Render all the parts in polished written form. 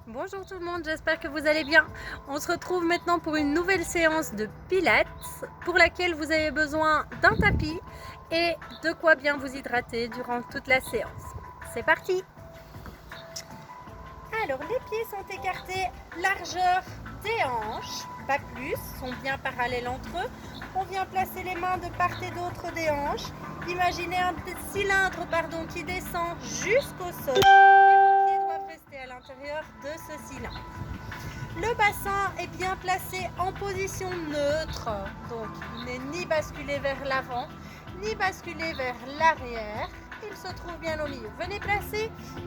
Bonjour tout le monde, j'espère que vous allez bien. On se retrouve maintenant pour une nouvelle séance de pilates pour laquelle vous avez besoin d'un tapis et de quoi bien vous hydrater durant toute la séance. C'est parti! Alors les pieds sont écartés, largeur des hanches, pas plus, sont bien parallèles entre eux. On vient placer les mains de part et d'autre des hanches. Imaginez un cylindre qui descend jusqu'au sol et vos pieds doivent rester à l'intérieur de ce cylindre. Le bassin est bien placé en position neutre, donc il n'est ni basculé vers l'avant, ni basculé vers l'arrière. Il se trouve bien au milieu.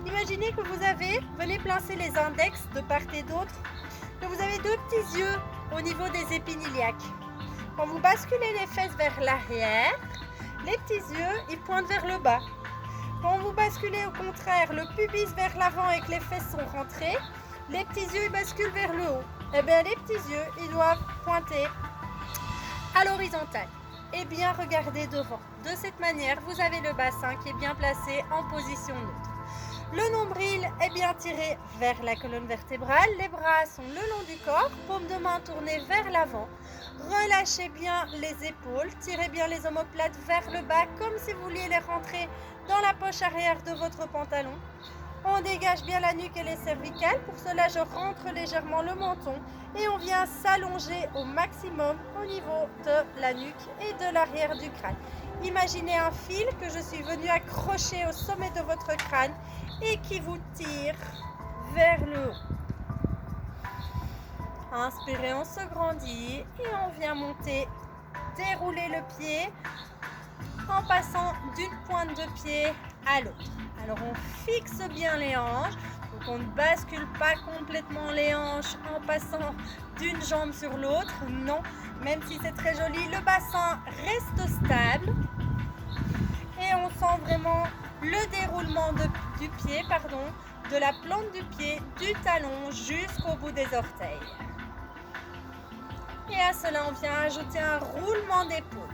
Imaginez que venez placer les index de part et d'autre, que vous avez deux petits yeux au niveau des épines iliaques. Quand vous basculez les fesses vers l'arrière, les petits yeux, ils pointent vers le bas. Quand vous basculez au contraire le pubis vers l'avant et que les fesses sont rentrées, les petits yeux ils basculent vers le haut. Eh bien, les petits yeux, ils doivent pointer à l'horizontale et bien regarder devant. De cette manière, vous avez le bassin qui est bien placé en position neutre. Le nombril est bien tiré vers la colonne vertébrale. Les bras sont le long du corps, paume de main tournée vers l'avant. Relâchez bien les épaules, tirez bien les omoplates vers le bas comme si vous vouliez les rentrer dans la poche arrière de votre pantalon. On dégage bien la nuque et les cervicales. Pour cela, je rentre légèrement le menton et on vient s'allonger au maximum au niveau de la nuque et de l'arrière du crâne. Imaginez un fil que je suis venue accrocher au sommet de votre crâne et qui vous tire vers le haut. Inspirez, on se grandit et on vient monter, dérouler le pied en passant d'une pointe de pied à l'autre. Alors on fixe bien les hanches, donc on ne bascule pas complètement les hanches en passant d'une jambe sur l'autre, non, même si c'est très joli, le bassin reste stable et on sent vraiment le déroulement du pied, de la plante du pied, du talon jusqu'au bout des orteils. Et à cela, on vient ajouter un roulement d'épaule.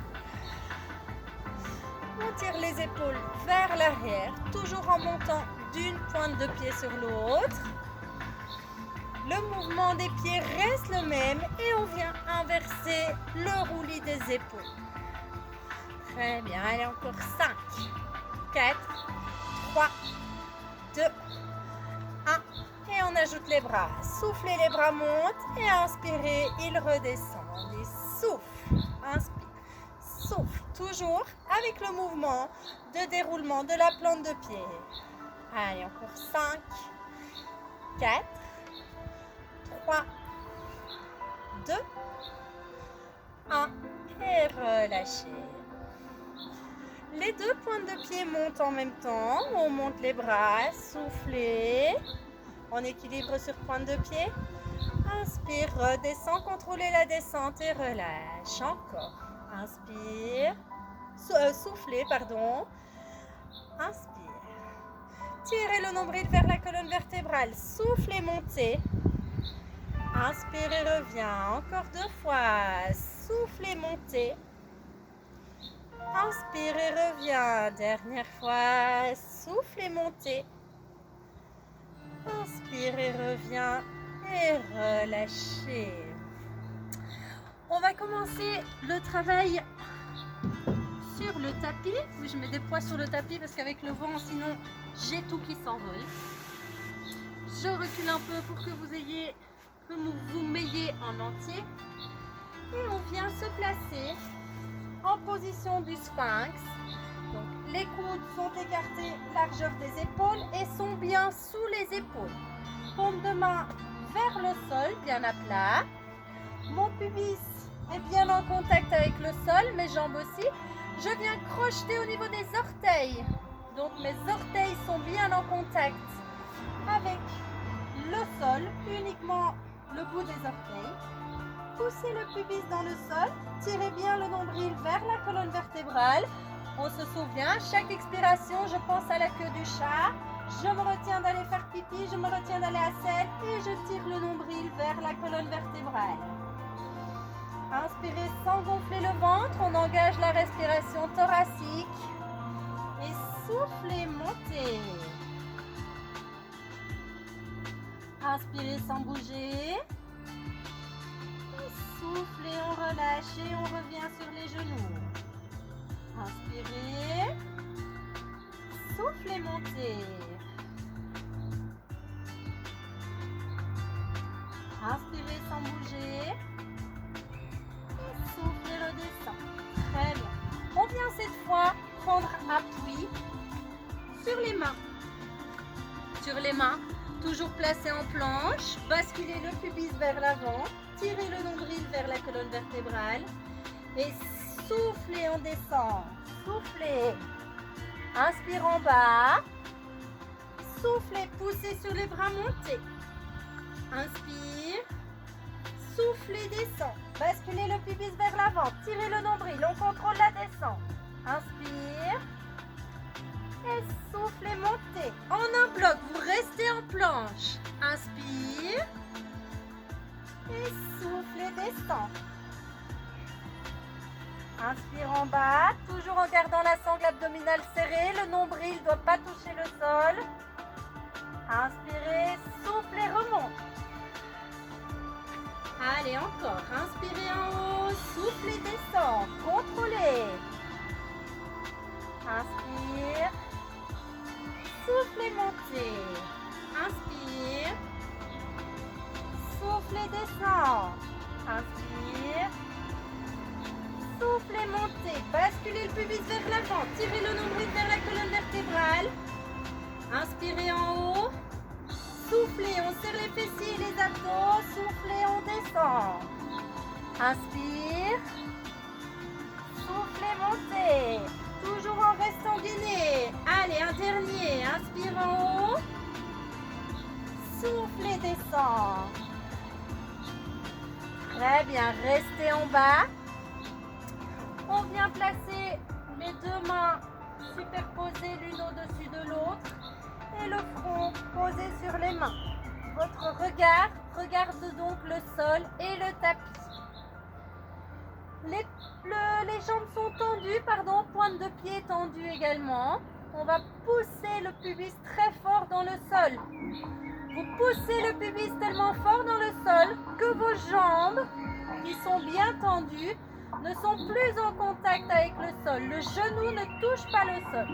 On tire les épaules vers l'arrière, toujours en montant d'une pointe de pied sur l'autre. Le mouvement des pieds reste le même et on vient inverser le roulis des épaules. Très bien, allez encore 5, 4, 3, 2, 1. Et on ajoute les bras. Soufflez, les bras montent et inspirez, ils redescendent. Et souffle, inspire, souffle. Toujours avec le mouvement de déroulement de la plante de pied. Allez, encore 5, 4, 3, 2, 1 et relâchez. Les deux pointes de pied montent en même temps. On monte les bras, soufflez. On équilibre sur pointe de pied. Inspire, redescend, contrôlez la descente et relâche. Encore. Inspire. Soufflez. Inspire. Tirez le nombril vers la colonne vertébrale. Soufflez, montez. Inspirez, reviens. Encore 2 fois. Soufflez, montez. Inspirez, reviens. Dernière fois. Soufflez, montez. Inspirez, reviens et relâchez. On va commencer le travail sur le tapis. Je mets des poids sur le tapis parce qu'avec le vent, sinon j'ai tout qui s'envole. Je recule un peu pour que vous m'ayez en entier. Et on vient se placer en position du sphinx. Donc, les coudes sont écartés, largeur des épaules et sont bien sous les épaules. Paume de main vers le sol, bien à plat. Mon pubis est bien en contact avec le sol, mes jambes aussi. Je viens crocheter au niveau des orteils. Donc mes orteils sont bien en contact avec le sol, uniquement le bout des orteils. Poussez le pubis dans le sol, tirez bien le nombril vers la colonne vertébrale. On se souvient, chaque expiration, je pense à la queue du chat. Je me retiens d'aller faire pipi, je me retiens d'aller à selle et je tire le nombril vers la colonne vertébrale. Inspirez sans gonfler le ventre, on engage la respiration thoracique. Et soufflez, montez. Inspirez sans bouger. Soufflez, on relâche et on revient sur les genoux. Inspirez. Soufflez, montez. Inspirez sans bouger. Et soufflez, redescend. Très bien. On vient cette fois prendre appui sur les mains. Sur les mains, toujours placées en planche. Basculez le pubis vers l'avant. Tirez le nombril vers la colonne vertébrale. Et soufflez, on descend. Soufflez. Inspire en bas. Soufflez, poussez sur les bras, montez. Inspire. Soufflez, descend. Basculez le pubis vers l'avant. Tirez le nombril, on contrôle la descente. Inspire. Et soufflez, montez. En un bloc, vous restez en planche. Inspire. Et soufflez, descend. Inspire en bas, toujours en gardant la sangle abdominale serrée. Le nombril ne doit pas toucher le sol. Inspirez, soufflez, remonte. Allez, encore. Inspirez en haut, soufflez, descend. Contrôlez. Inspire. Soufflez, montez. Inspire. Soufflez, descend. Inspire. Soufflez, montez. Basculez le pubis vers l'avant. Tirez le nombril vers la colonne vertébrale. Inspirez en haut. Soufflez, on serre les fessiers et les abdos. Soufflez, on descend. Inspire. Soufflez, montez. Toujours en restant gainé. Allez, un dernier. Inspire en haut. Soufflez, descend. Très bien, restez en bas. On vient placer les deux mains superposées l'une au-dessus de l'autre et le front posé sur les mains. Votre regard regarde donc le sol et le tapis. Les jambes sont tendues, pointe de pied tendue également. On va pousser le pubis très fort dans le sol. Vous poussez le pubis tellement fort dans le sol que vos jambes, qui sont bien tendues, ne sont plus en contact avec le sol. Le genou ne touche pas le sol.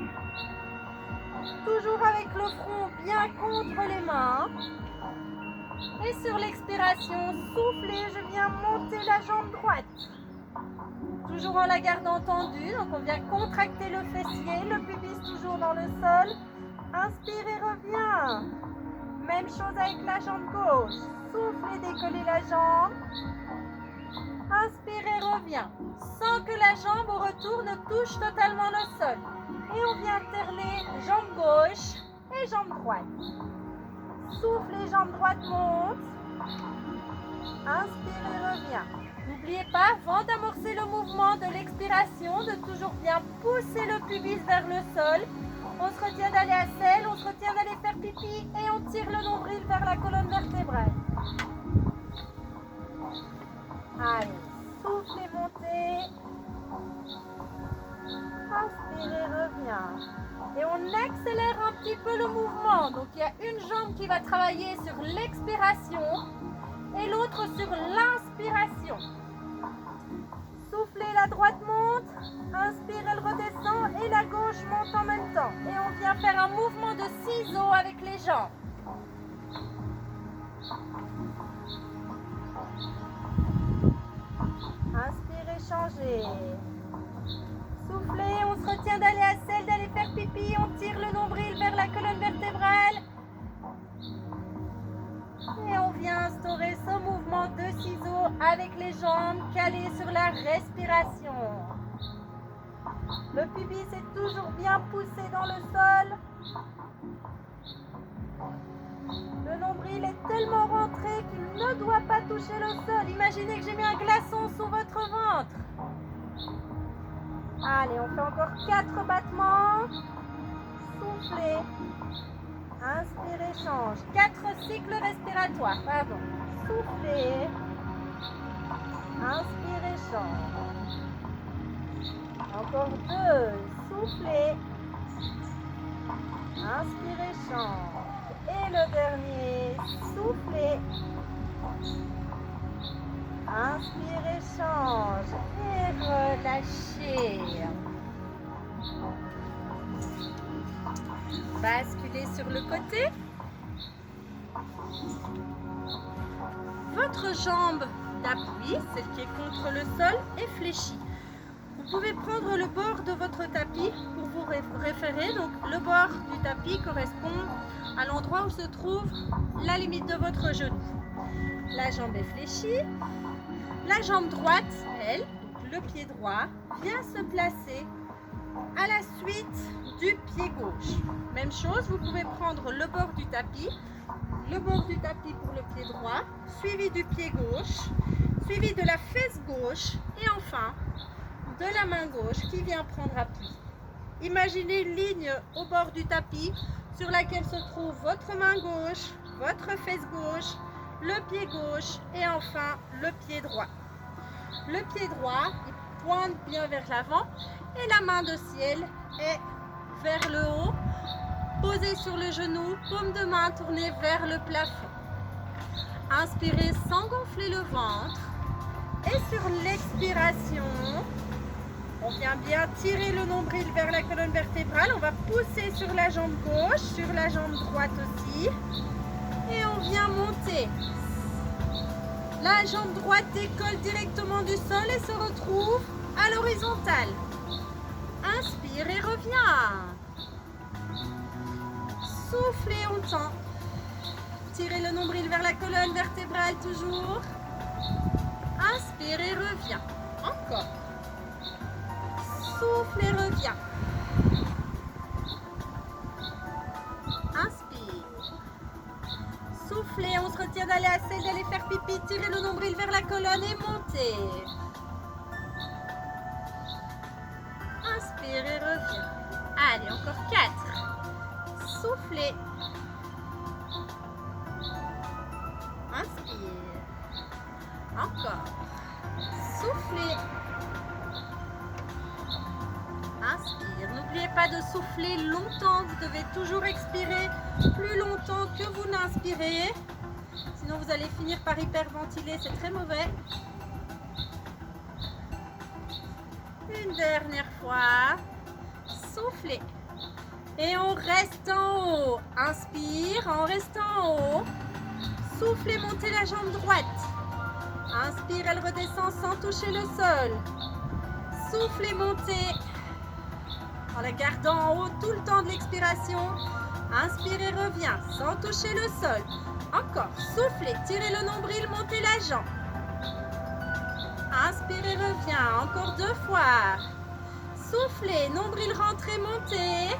Toujours avec le front bien contre les mains. Et sur l'expiration, soufflez, je viens monter la jambe droite. Toujours en la gardant tendue, donc on vient contracter le fessier, le pubis toujours dans le sol. Inspire et reviens. Même chose avec la jambe gauche. Soufflez, décollez la jambe. Inspire et reviens. Sans que la jambe au retour ne touche totalement le sol. Et on vient alterner jambe gauche et jambe droite. Soufflez, jambe droite monte. Inspire et reviens. N'oubliez pas, avant d'amorcer le mouvement de l'expiration, de toujours bien pousser le pubis vers le sol. On se retient d'aller à selle, on se retient d'aller faire pipi et on tire le nombril vers la colonne vertébrale. Allez, soufflez, montez. Inspirez, reviens. Et on accélère un petit peu le mouvement. Donc il y a une jambe qui va travailler sur l'expiration et l'autre sur l'inspiration. Soufflez, la droite monte, inspire, elle redescend et la gauche monte en même temps. Et on vient faire un mouvement de ciseaux avec les jambes. Inspirez, changez. Soufflez, on se retient d'aller à selle, d'aller faire pipi, on tire le nombril vers la colonne vertébrale. Et on vient instaurer ce mouvement de ciseaux avec les jambes calées sur la respiration. Le pubis est toujours bien poussé dans le sol. Le nombril est tellement rentré qu'il ne doit pas toucher le sol. Imaginez que j'ai mis un glaçon sous votre ventre. Allez, on fait encore 4 battements. Soufflez. Inspirez, change. 4 cycles respiratoires, pardon. Soufflez. Inspirez, change. Encore 2. Soufflez. Inspirez, change. Et le dernier, soufflez. Inspirez, change et relâchez. Basculez sur le côté. Votre jambe d'appui, celle qui est contre le sol, est fléchie. Vous pouvez prendre le bord de votre tapis pour vous référer. Donc le bord du tapis correspond à l'endroit où se trouve la limite de votre genou. La jambe est fléchie. La jambe droite, elle, le pied droit, vient se placer à la suite du pied gauche. Même chose, vous pouvez prendre le bord du tapis pour le pied droit, suivi du pied gauche, suivi de la fesse gauche et enfin de la main gauche qui vient prendre appui. Imaginez une ligne au bord du tapis sur laquelle se trouve votre main gauche, votre fesse gauche, le pied gauche et enfin le pied droit. Le pied droit il pointe bien vers l'avant et la main de ciel est vers le haut, posée sur le genou, paume de main tournée vers le plafond. Inspirez sans gonfler le ventre et sur l'expiration, on vient bien tirer le nombril vers la colonne vertébrale, on va pousser sur la jambe gauche, sur la jambe droite aussi et on vient monter. La jambe droite décolle directement du sol et se retrouve à l'horizontale. Inspire et reviens. Soufflez, on tend. Tirez le nombril vers la colonne vertébrale toujours. Inspire et reviens. Encore. Souffle et reviens. Inspire. Soufflez, on se retient d'aller à celle d'aller faire pipi. Tirez le nombril vers la colonne et montez. Inspire et reviens. Allez, encore 4. Soufflez. Inspire. Encore. Soufflez. Inspire. N'oubliez pas de souffler longtemps. Vous devez toujours expirer plus longtemps que vous n'inspirez. Sinon, vous allez finir par hyperventiler. C'est très mauvais. Une dernière fois. Soufflez. Et on reste en haut. Inspire en restant en haut. Soufflez, montez la jambe droite. Inspire, elle redescend sans toucher le sol. Soufflez, montez. En la gardant en haut tout le temps de l'expiration. Inspirez, reviens sans toucher le sol. Encore. Soufflez, tirez le nombril, montez la jambe. Inspirez, reviens. Encore 2 fois. Soufflez, nombril rentrez, montez.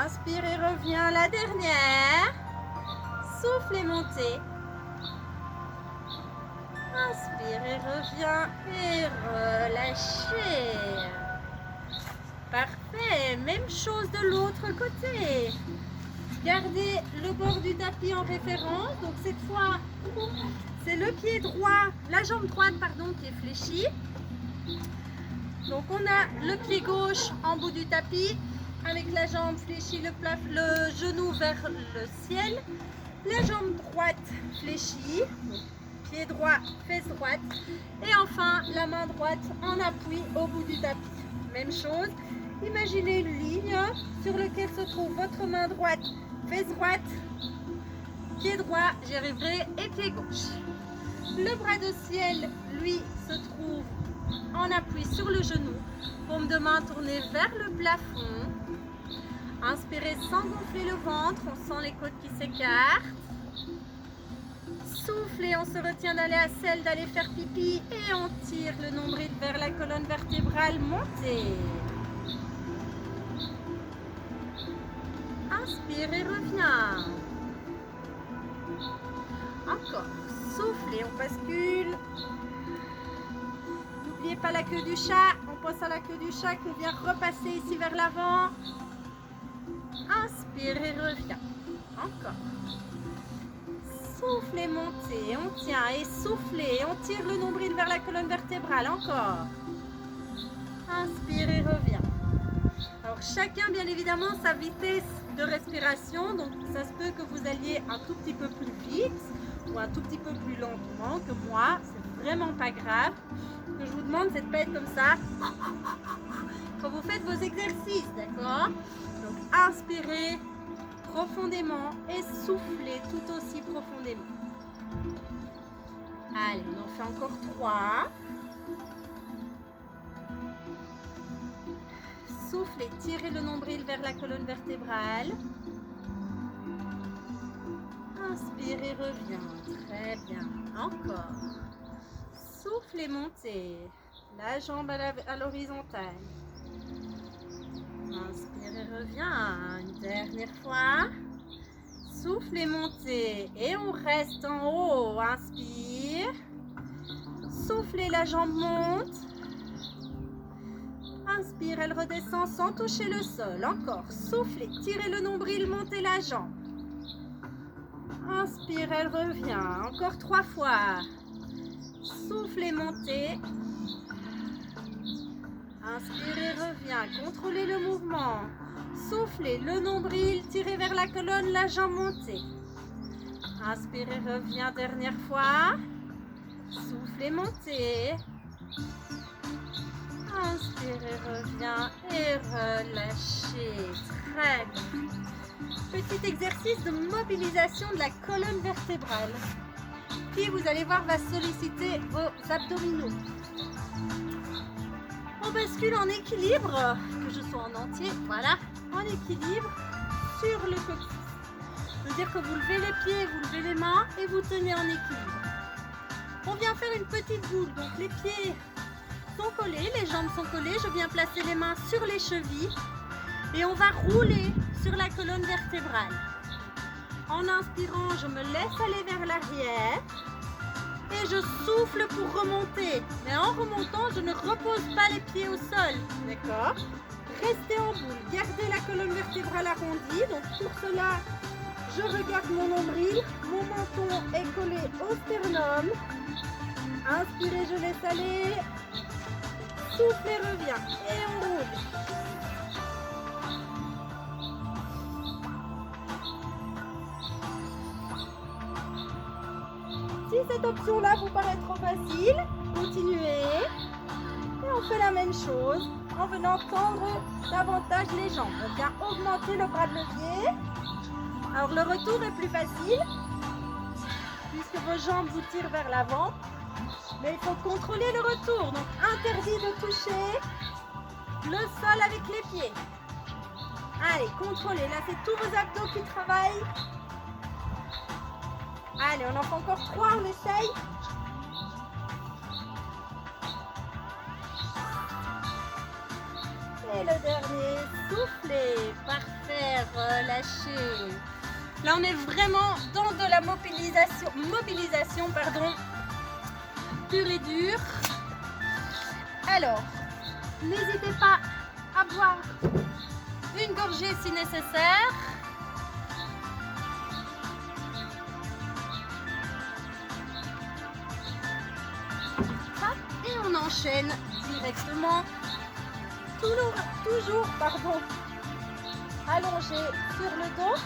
Inspirez, reviens. La dernière. Soufflez, montez. Inspirez, reviens et relâchez. Parfait. Même chose de l'autre côté. Gardez le bord du tapis en référence. Donc cette fois, c'est le pied droit, la jambe droite, pardon, qui est fléchie. Donc on a le pied gauche en bout du tapis avec la jambe fléchie, le genou vers le ciel. La jambe droite fléchie, pied droit, fesse droite. Et enfin, la main droite en appui au bout du tapis. Même chose, imaginez une ligne sur laquelle se trouve votre main droite, fesse droite, pied droit, j'y arriverai, et pied gauche. Le bras de ciel, lui, se trouve en appui sur le genou. Paume de main tournée vers le plafond. Inspirez sans gonfler le ventre, on sent les côtes qui s'écartent. Soufflez, on se retient d'aller à celle d'aller faire pipi et on tire le nombril vers la colonne vertébrale, montez. Inspire et reviens. Encore. Soufflez, on bascule. N'oubliez pas la queue du chat. On pense à la queue du chat qu'on vient repasser ici vers l'avant. Inspire et reviens. Encore. Soufflez, montez, on tient et soufflez. On tire le nombril vers la colonne vertébrale. Encore. Inspire et reviens. Alors chacun, bien évidemment, sa vitesse de respiration. Donc ça se peut que vous alliez un tout petit peu plus vite ou un tout petit peu plus lentement que moi. C'est vraiment pas grave. Ce que je vous demande, c'est de ne pas être comme ça quand vous faites vos exercices, d'accord? Donc inspirez profondément et soufflez tout aussi profondément. Allez, on en fait encore 3. Soufflez, tirez le nombril vers la colonne vertébrale. Inspirez, reviens. Très bien. Encore. Soufflez, montez. La jambe à l'horizontale. Inspirez, reviens. Une dernière fois. Soufflez, montez. Et on reste en haut. Inspire. Soufflez, la jambe monte. Inspire, elle redescend sans toucher le sol. Encore. Soufflez, tirez le nombril, montez la jambe. Inspire, elle revient. Encore 3 fois. Soufflez, montez. Inspirez, revient. Contrôlez le mouvement. Soufflez, le nombril, tirez vers la colonne, la jambe montée. Inspirez, revient. Dernière fois. Soufflez, montez. Inspirez, reviens et relâchez. Très bien. Petit exercice de mobilisation de la colonne vertébrale qui, vous allez voir, va solliciter vos abdominaux. On bascule en équilibre, que je sois en entier, voilà, en équilibre sur le coccyx. C'est-à-dire que vous levez les pieds, vous levez les mains et vous tenez en équilibre. On vient faire une petite boule, donc les pieds sont collés, les jambes sont collées, je viens placer les mains sur les chevilles et on va rouler sur la colonne vertébrale. En inspirant, je me laisse aller vers l'arrière et je souffle pour remonter. Mais en remontant, je ne repose pas les pieds au sol, d'accord? Restez en boule, gardez la colonne vertébrale arrondie. Donc pour cela, je regarde mon nombril, mon menton est collé au sternum. Inspirez, je laisse aller. Soufflez, reviens et on roule. Si cette option-là vous paraît trop facile, continuez. Et on fait la même chose en venant tendre davantage les jambes. On vient augmenter le bras de levier. Alors le retour est plus facile puisque vos jambes vous tirent vers l'avant. Mais il faut contrôler le retour. Donc interdit de toucher le sol avec les pieds. Allez, contrôlez. Là, c'est tous vos abdos qui travaillent. Allez, on en fait encore 3, on essaye. Et le dernier, soufflez. Parfait, relâchez. Là, on est vraiment dans de la mobilisation, pure et dure. Alors, n'hésitez pas à boire une gorgée si nécessaire. Et on enchaîne directement, toujours allongé sur le dos,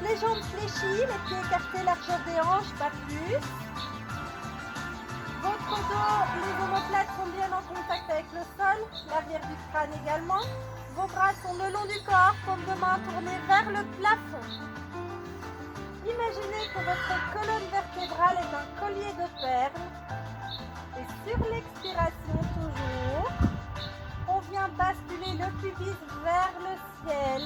les jambes fléchies, les pieds écartés, largeur des hanches, pas plus. Votre dos, les omoplates sont bien en contact avec le sol, l'arrière du crâne également. Vos bras sont le long du corps, paume de main tournée vers le plafond. Imaginez que votre colonne vertébrale est un collier de perles. Et sur l'expiration toujours, on vient basculer le pubis vers le ciel.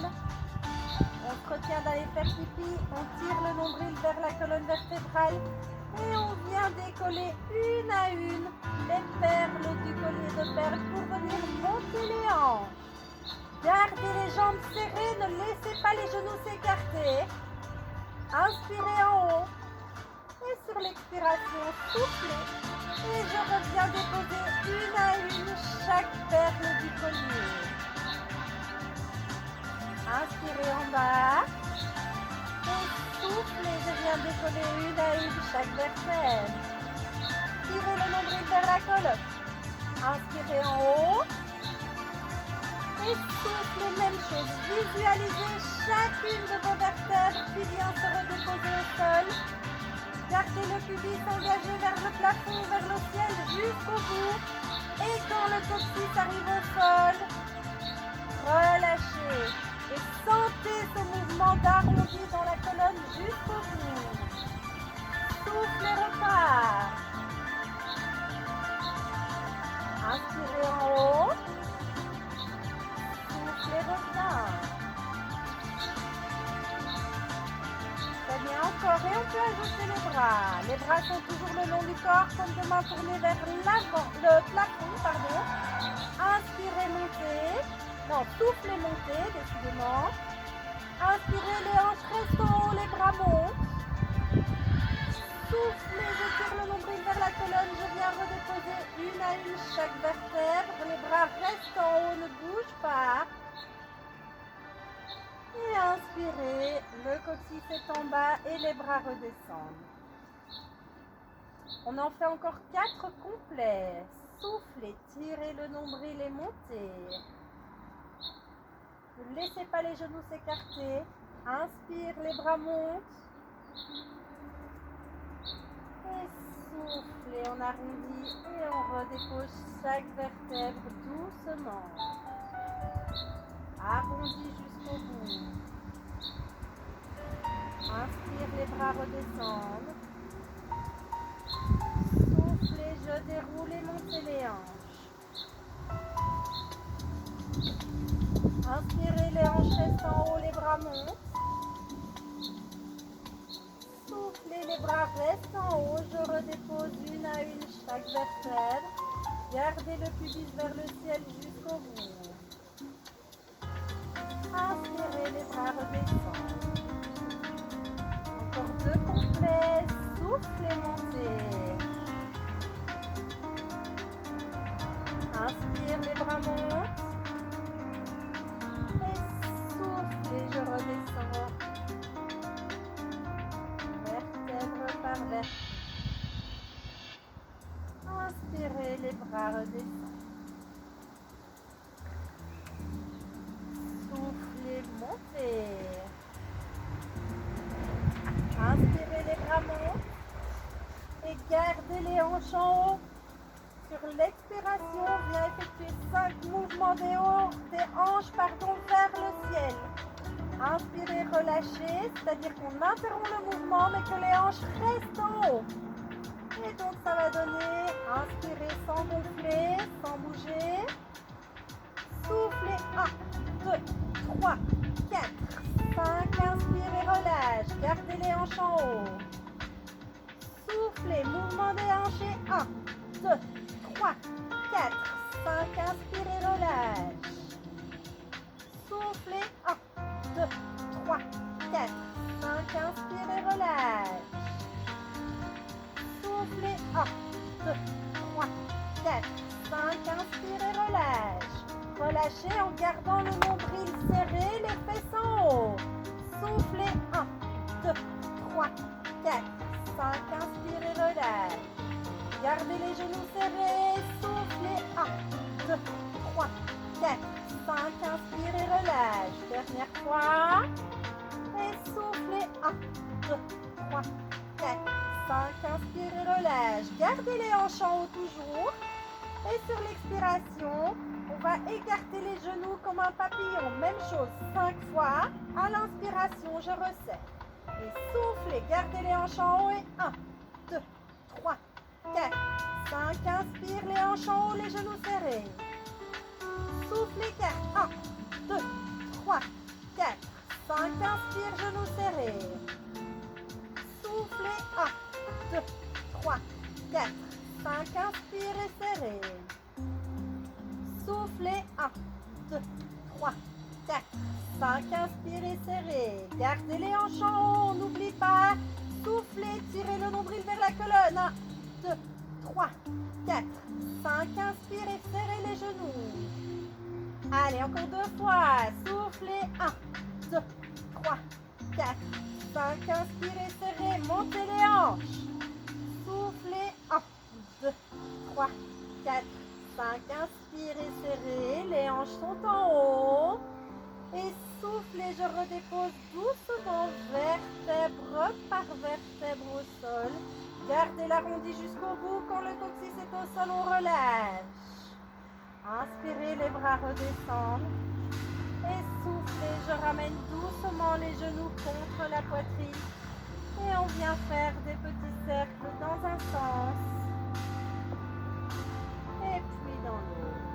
On se retient d'aller faire pipi, on tire le nombril vers la colonne vertébrale et on vient décoller une à une les perles du collier de perles pour venir monter les hanches. Gardez les jambes serrées, ne laissez pas les genoux s'écarter. Inspirez en haut et sur l'expiration, soufflez. Et je reviens déposer une à une chaque perle du collier. Inspirez en bas. Et soufflez, je viens décoller une à une chaque vertèbre. Tirez le nombril vers la colonne. Inspirez en haut. Et soufflez, même chose. Visualisez chacune de vos vertèbres qui vient se redéposer au sol. Gardez le pubis engagé vers le plafond, vers le ciel jusqu'au bout. Et quand le coccyx arrive au sol, relâchez. Et sentez ce mouvement d'arrondi dans la colonne jusqu'au bout. Soufflez, repart. Inspirez en haut. Soufflez, revient. Très bien, encore. Et on peut ajouter les bras. Les bras sont toujours le long du corps, comme de main tournée vers l'avant, le plafond, pardon. Inspirez, montez. Non, soufflez, montez, décidément. Inspirez, les hanches restent en haut, les bras montent. Soufflez, je tire le nombril vers la colonne, je viens redéposer une à une chaque vertèbre. Les bras restent en haut, ne bougent pas. Et inspirez, le coccyx est en bas et les bras redescendent. On en fait encore 4 complets. Soufflez, tirez le nombril et montez. Ne laissez pas les genoux s'écarter. Inspire, les bras montent. Et soufflez, on arrondit et on redépose chaque vertèbre doucement. Arrondis jusqu'au bout. Inspire, les bras redescendent. Soufflez, je déroule et montez les hanches. Inspirez, les hanches restent en haut, les bras montent. Soufflez, les bras restent en haut, je redépose une à une chaque vertèbre. Gardez le pubis vers le ciel jusqu'au bout. Inspirez, les bras redescendent. Encore 2 complets. Soufflez, montez. Inspire, les bras montent. Et soufflez, je redescends. Vertèbre par vertèbre. Inspirez, les bras redescendent. Soufflez, montez. Inspirez, les bras montent. Et gardez les hanches en haut. Sur l'expiration, on vient effectuer 5 mouvements des hanches vers le ciel. Inspirez, relâchez, c'est-à-dire qu'on interrompt le mouvement mais que les hanches restent en haut. Et donc ça va donner, inspirez sans gonfler, sans bouger. Soufflez, 1, 2, 3, 4, 5, inspirez, relâche, gardez les hanches en haut. Soufflez, mouvement des hanches et 1, 2, 3, 4, 5, inspirez, relâche. Soufflez, 1, 2, 3, 4, 5, inspirez, relâche. Soufflez, 1, 2, 3, 4, 5, inspirez, relâche. Relâchez en gardant le nombril serré, les fesses en haut. Soufflez, 1, 2, 3, 4, 5, inspirez, relâche. Gardez les genoux serrés, soufflez, 1, 2, 3, 4, 5, inspirez, relâche. Dernière fois. Et soufflez, 1, 2, 3, 4, 5, inspirez, relâche. Gardez les hanches en haut toujours. Et sur l'expiration, on va écarter les genoux comme un papillon. Même chose, 5 fois. À l'inspiration, je resserre. Et soufflez, gardez les hanches en haut et 1, 2, 3, 4, 5, inspire, les hanches en haut, les genoux serrés. Soufflez, 4, 1, 2, 3, 4, 5, inspire, genoux serrés. Soufflez, 1, 2, 3, 4, 5, inspire et serrez. Soufflez, 1, 2, 3, 4, 5, inspire et serrez. Gardez les hanches en haut, n'oubliez pas. Soufflez, tirez le nombril vers la colonne. 1, 2, 3, 4, 5, inspire et serrez les genoux. Allez, encore 2 fois. Soufflez, 1, 2, 3, 4, 5, inspire et serrez. Montez les hanches. Soufflez, 1, 2, 3, 4, 5, inspire et serrez. Les hanches sont en haut. sol. Gardez l'arrondi jusqu'au bout. Quand le coccyx est au sol, on relâche. Inspirez, les bras redescendent. Et soufflez, je ramène doucement les genoux contre la poitrine. Et on vient faire des petits cercles dans un sens. Et puis dans l'autre.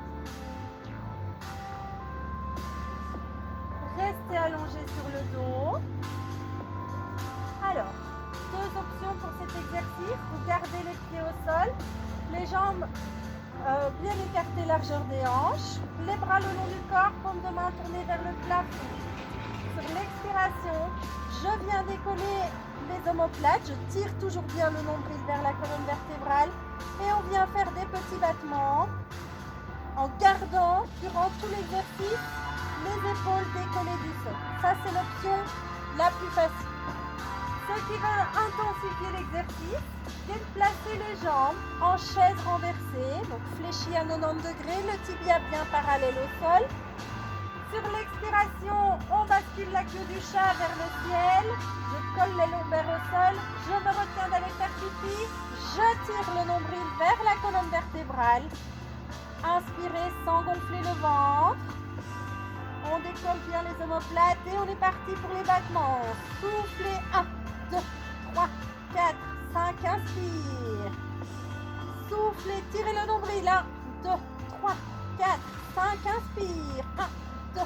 Restez allongé sur le dos. Alors, deux options pour cet exercice. Vous gardez les pieds au sol, les jambes bien écartées, largeur des hanches, les bras le long du corps, paume de main tournée vers le plafond. Sur l'expiration, je viens décoller les omoplates, je tire toujours bien le nombril vers la colonne vertébrale et on vient faire des petits battements en gardant durant tout l'exercice les épaules décollées du sol. Ça, c'est l'option la plus facile. Ceux qui veulent intensifier l'exercice viennent placer les jambes en chaise renversée, donc fléchie à 90 degrés, le tibia bien parallèle au sol. Sur l'expiration, on bascule la queue du chat vers le ciel. Je colle les lombaires au sol. Je me retiens d'aller faire pipi. Je tire le nombril vers la colonne vertébrale. Inspirez sans gonfler le ventre. On décolle bien les omoplates et on est parti pour les battements. Soufflez. 1, 2, 3, 4, 5. Inspire. Soufflez. Tirez le nombril. 1, 2, 3, 4, 5. Inspire. 1, 2,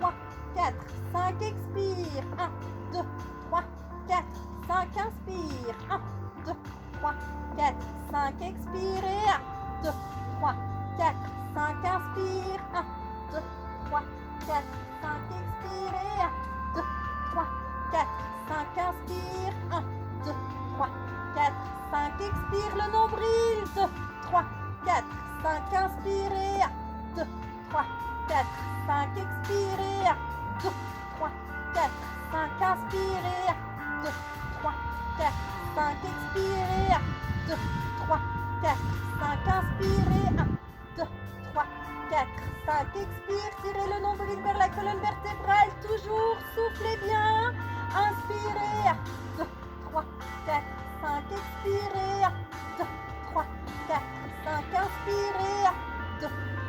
3, 4, 5. Expire. 1, 2, 3, 4, 5. Inspire. 1, 2, 3, 4, 5. Expire. 1, 2, 3, 4, 5. Inspire. 1, 2, 3, 4, 5. Expire. 1, 2, 3, 4, 5. Inspire. 1, 2, 3, 4, 5. Expire le nombril. 2, 3, 4, 5. Inspirez. 2, 3, 4, 5. Expirez. 2, 3, 4, 5. Inspirez. 2, 3, 4, 5. Expirez. 2, 3, 4, 5. Inspirez. 1, 2, 3, 4, 5. Expire. Tirez le nombril vers la colonne vertébrale. Toujours. Soufflez bien. Inspirez. 2, 3, 4, 5. Expirez. 2, 3, 4, 5. Inspirez. 2,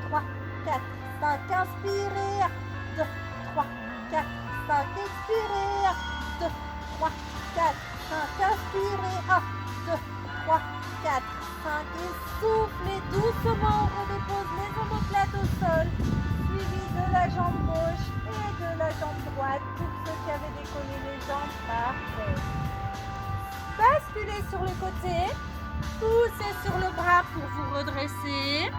3, 4, 5. Inspirez. 2, 3, 4, 5. Expirez. 2, 3, 4, 5. Inspirez. 1, 2, 3, 4, 5. Et soufflez doucement. On redépose les omoplates au sol. Suivi de la jambe gauche et de la jambe droite. Pour ceux qui avaient décollé les jambes, parfait. Basculez sur le côté. Poussez sur le bras pour vous redresser.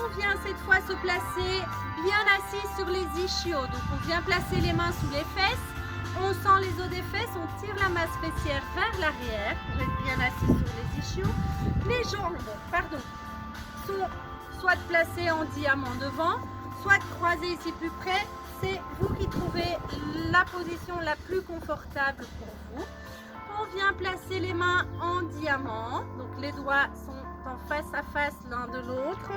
On vient cette fois se placer bien assis sur les ischios. Donc on vient placer les mains sous les fesses. On sent les os des fesses. On tire la masse fessière vers l'arrière pour être bien assis sur les ischios. Les jambes, sont soit placées en diamant devant, soit croisées ici plus près. C'est vous qui trouvez la position la plus confortable pour vous. On vient placer les mains en diamant. Donc les doigts sont en face à face l'un de l'autre.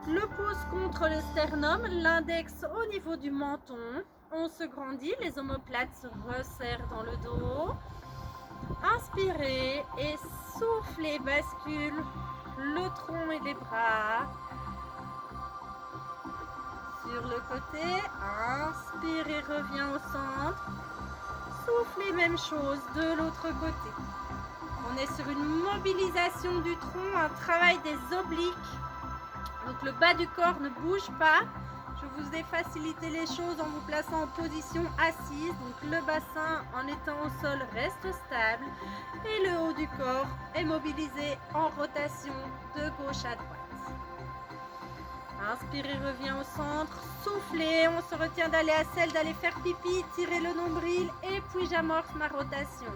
Le pouce contre le sternum, l'index au niveau du menton. On se grandit, les omoplates se resserrent dans le dos. Inspirez et soufflez, bascule le tronc et les bras. Sur le côté, inspirez, reviens au centre. Soufflez, même chose de l'autre côté. On est sur une mobilisation du tronc, un travail des obliques. Donc le bas du corps ne bouge pas. Je vous ai facilité les choses en vous plaçant en position assise. Donc le bassin en étant au sol reste stable. Et le haut du corps est mobilisé en rotation de gauche à droite. Inspirez, reviens au centre. Soufflez, on se retient d'aller à celle d'aller faire pipi. Tirez le nombril et puis j'amorce ma rotation.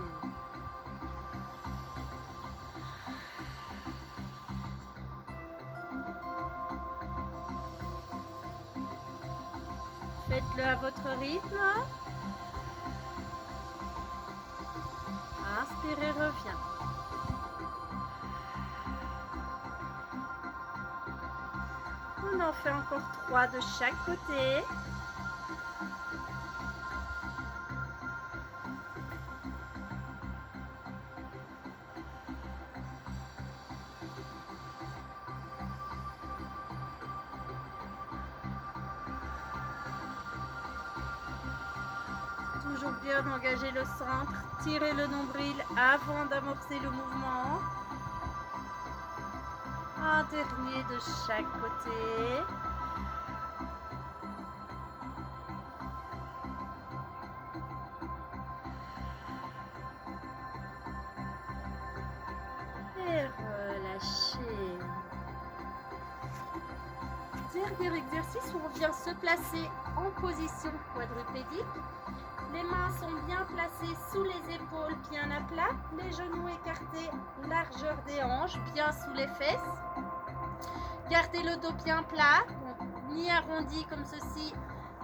Faites-le à votre rythme. Inspirez, reviens. On en fait encore 3 de chaque côté. pour bien engager le centre. Tirez le nombril avant d'amorcer le mouvement. Un dernier de chaque côté. Et relâchez. Dernier exercice où on vient se placer en position quadrupédique. Les mains sont bien placées sous les épaules, bien à plat. Les genoux écartés, largeur des hanches, bien sous les fesses. Gardez le dos bien plat, donc ni arrondi comme ceci,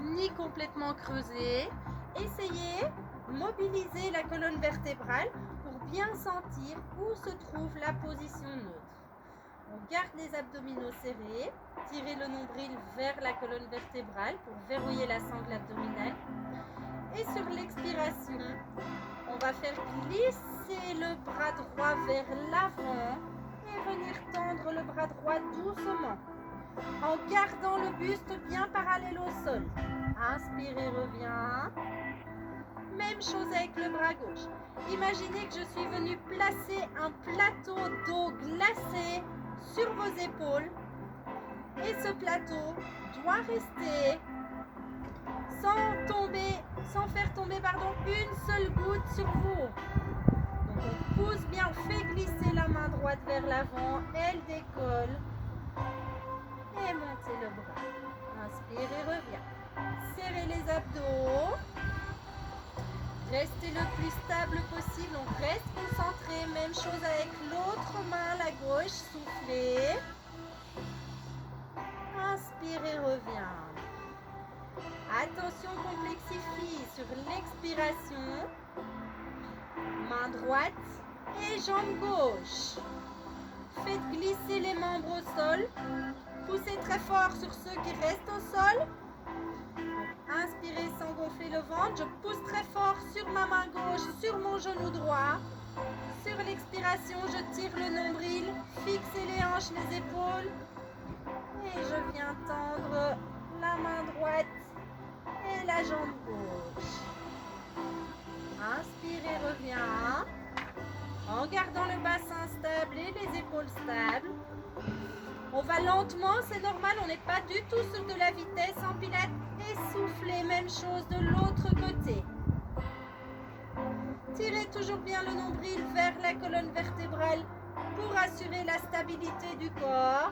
ni complètement creusé. Essayez de mobiliser la colonne vertébrale pour bien sentir où se trouve la position neutre. On garde les abdominaux serrés, tirez le nombril vers la colonne vertébrale pour verrouiller la sangle abdominale. Et sur l'expiration, on va faire glisser le bras droit vers l'avant et venir tendre le bras droit doucement en gardant le buste bien parallèle au sol. Inspirez, reviens. Même chose avec le bras gauche. Imaginez que je suis venue placer un plateau d'eau glacée sur vos épaules et ce plateau doit rester sans faire tomber une seule goutte sur vous. Donc on pousse bien, on fait glisser la main droite vers l'avant, elle décolle et montez le bras. Inspirez, reviens. Serrez les abdos. Restez le plus stable possible, on reste concentré. Même chose avec l'autre main, la gauche, soufflez. Inspirez, reviens. Attention, complexifie sur l'expiration. Main droite et jambe gauche. Faites glisser les membres au sol. Poussez très fort sur ceux qui restent au sol. Inspirez sans gonfler le ventre. Je pousse très fort sur ma main gauche, sur mon genou droit. Sur l'expiration, je tire le nombril. Fixez les hanches, les épaules. Et je viens tendre la main droite et la jambe gauche. Inspirez, reviens. En gardant le bassin stable et les épaules stables. On va lentement, c'est normal, on n'est pas du tout sur de la vitesse en pilates. Et soufflez, même chose de l'autre côté. Tirez toujours bien le nombril vers la colonne vertébrale pour assurer la stabilité du corps.